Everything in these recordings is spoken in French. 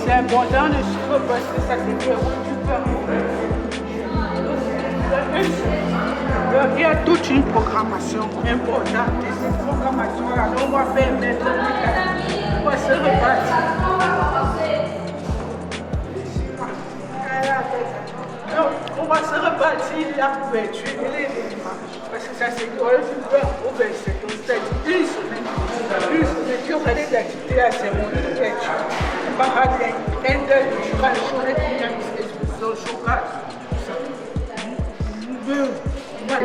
c'est important de suivre parce que ça te déroule du pain. Il y a toute une programmation importante et cette programmation-là, on va permettre on va se repartir. Donc, on va se repartir la couverture et l'événement. Parce que ça c'est quoi du pain au verset. Donc, c'est une semaine, il y aura des activités à ces moments de couverture. Par exemple, de journée qui a une exposition de chocolat.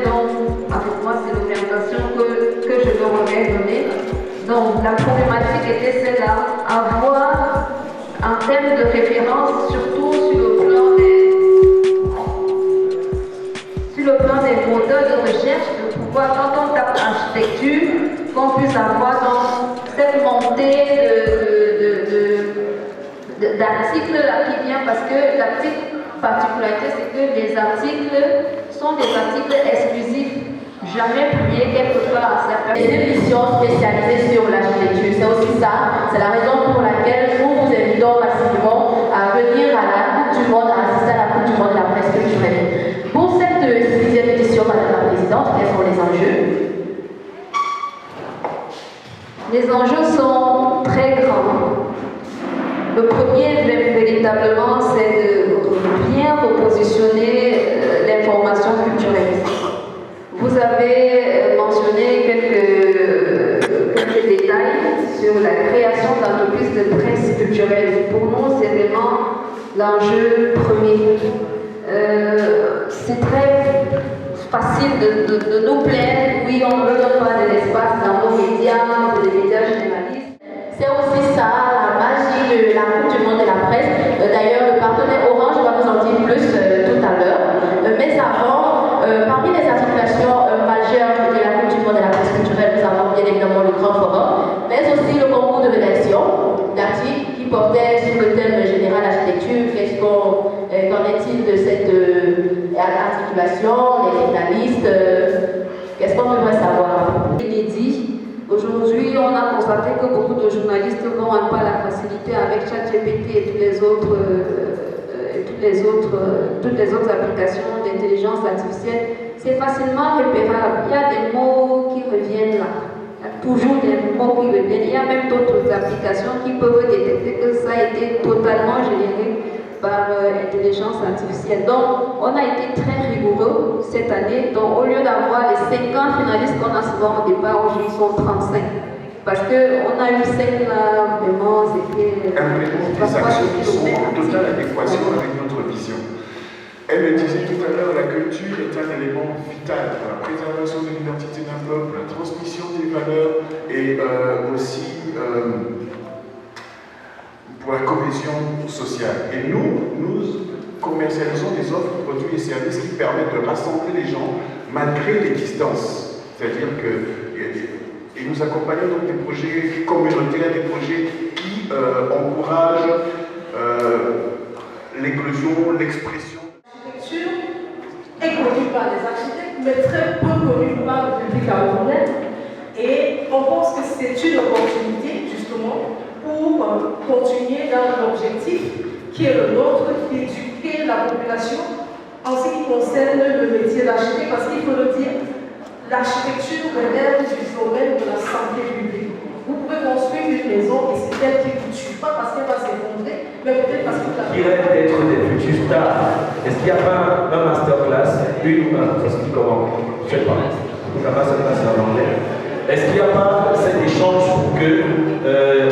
Donc, avec moi, c'est l'orientation que je leur aurais donnée. Donc, la problématique était celle-là, avoir un thème de référence, surtout sur le plan des moteurs de recherche, de pouvoir, quand on tape architecture, qu'on puisse avoir dans cette montée d'articles là qui vient, parce que la petite particularité, c'est que les articles sont des articles exclusifs, jamais publiés quelque part. Des émissions spécialisées sur l'architecture, c'est aussi ça. C'est la raison pour laquelle nous vous invitons massivement à venir à la Coupe du Monde, à assister à la Coupe du Monde de la presse culturelle. Pour cette 6e édition, Madame la Présidente, quels sont les enjeux? Les enjeux sont très grands. Le premier, véritablement, c'est de bien repositionner l'information culturelle. Vous avez mentionné quelques détails sur la création d'entreprises de presse culturelle. Pour nous, c'est vraiment l'enjeu premier. C'est très facile de nous plaindre. Oui, on ne veut pas de l'espace dans nos médias, les médias généralistes. C'est aussi ça, la magie de la Coupe du Monde de la presse. D'ailleurs, le partenaire Orange va nous en dire plus tout à l'heure. Mais avant, parmi les articulations majeures de la Coupe du Monde de la presse culturelle, nous avons bien évidemment le Grand Forum, mais aussi le concours de rédaction d'articles qui portait sur le thème général architecture. Qu'en est-il de cette articulation, les finalistes, qu'est-ce qu'on devrait savoir? Inédit. Aujourd'hui, on a constaté que beaucoup de journalistes n'ont pas la facilité avec ChatGPT et toutes les autres applications d'intelligence artificielle. C'est facilement repérable. Il y a des mots qui reviennent là. Il y a toujours des mots qui reviennent. Il y a même d'autres applications qui peuvent détecter que ça a été totalement généré par intelligence artificielle. Donc, on a été très rigoureux cette année. Donc, au lieu d'avoir les 50 finalistes qu'on a souvent au départ, aujourd'hui, ils sont 35. Parce qu'on a eu 5 là, vraiment, c'était... Implémenter des actions qui sont en totale adéquation avec notre vision. Elle le disait tout à l'heure, la culture est un élément vital pour la préservation de l'identité d'un peuple, la transmission des valeurs et aussi pour la cohésion sociale. Et nous commercialisons des offres, produits et services qui permettent de rassembler les gens malgré les distances. C'est-à-dire que et nous accompagnons donc des projets communautaires, des projets qui encouragent l'éclosion, l'expression. L'architecture est connue par les architectes, mais très peu connue par le public camerounais. Et on pense que c'est une opportunité, justement, pour continuer dans l'objectif qui est le nôtre, d'éduquer la population en ce qui concerne le métier d'architecte, parce qu'il faut le dire, l'architecture relève du domaine de la santé publique. Vous pouvez construire une maison et c'est elle qui vous tue, pas parce qu'elle va s'effondrer, mais peut-être parce que qui rêve d'être des futurs stars. Est-ce qu'il n'y a pas un masterclass, une ou un, ça se dit comment? Je ne sais pas. Ça va se passer en anglais. Est-ce qu'il n'y a pas cet échange pour que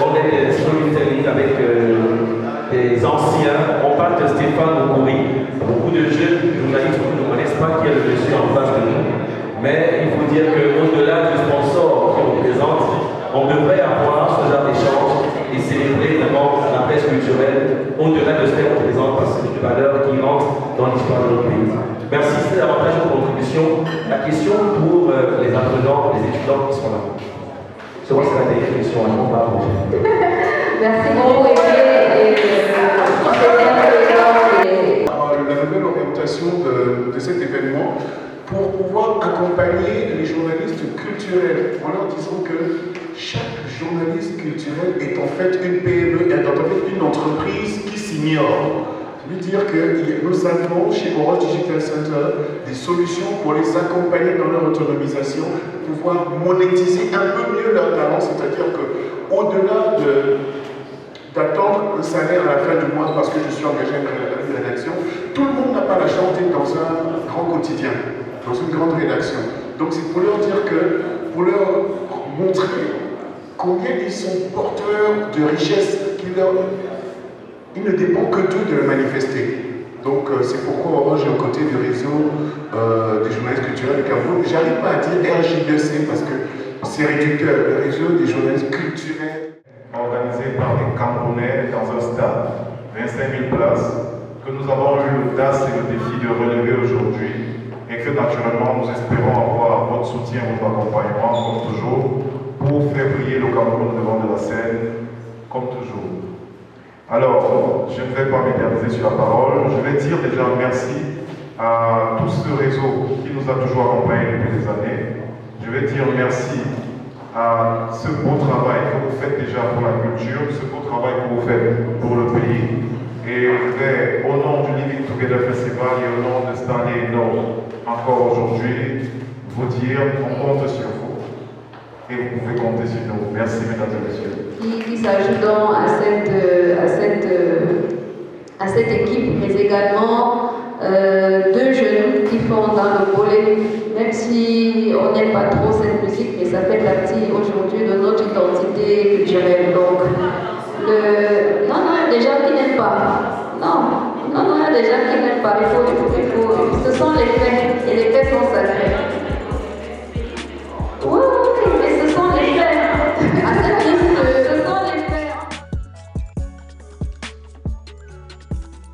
on ait des storytelling avec des anciens? On parle de Stéphane Okori. Beaucoup de jeunes journalistes ne connaissent pas qui est le monsieur en face de nous. Mais il faut dire qu'au-delà du sponsor qui représente, on devrait avoir ce genre d'échange et célébrer vraiment la presse culturelle au-delà de ce qu'elle représente parce que c'est une valeur qui rentre dans l'histoire de notre pays. Merci, c'est davantage de contribution. La question pour les apprenants, les étudiants qui sont là. C'est moi, c'est la dernière question, on va Merci beaucoup, la nouvelle orientation de cet événement pour pouvoir accompagner les journalistes culturels en leur disant que chaque journaliste culturel est en fait une PME une entreprise qui s'ignore. Ça veut dire que nous avons chez Orange Digital Center des solutions pour les accompagner dans leur autonomisation, pouvoir monétiser un peu mieux leur talent, c'est-à-dire qu'au-delà d'attendre le salaire à la fin du mois parce que je suis engagé à une rédaction, tout le monde n'a pas la chance d'être dans un grand quotidien, dans une grande rédaction. Donc c'est pour leur dire que, pour leur montrer combien ils sont porteurs de richesses il ne dépend que d'eux de le manifester. Donc c'est pourquoi Orange est aux côtés du réseau des journalistes culturels du Cameroun. J'arrive pas à dire RJDC parce que c'est réducteur, le réseau des journalistes culturels. Organisé par des Camerounais dans un stade, 25 000 places, que nous avons eu l'audace et le défi de relever aujourd'hui, et que naturellement nous espérons avoir votre soutien, votre accompagnement, comme toujours, pour faire briller le Cameroun devant de la scène, comme toujours. Alors, je ne vais pas m'éterniser sur la parole, je vais dire déjà merci à tout ce réseau qui nous a toujours accompagnés depuis des années. Je vais dire merci à ce beau travail que vous faites déjà pour la culture, ce beau travail que vous faites pour le pays. Et je vais, au nom du Living Together Festival et au nom de Stanley No, encore aujourd'hui, vous dire qu'on compte sur vous. Et vous pouvez compter sur nous. Merci, mesdames et messieurs. Qui s'ajoute donc à cette équipe, mais également deux jeunes qui font dans le volet, même si on n'aime pas trop cette musique, mais ça fait partie aujourd'hui de notre identité culturelle. Donc, non, il y a des gens qui n'aiment pas. Non, il y a des gens qui n'aiment pas. Ce sont les faits, et les faits sont sacrés.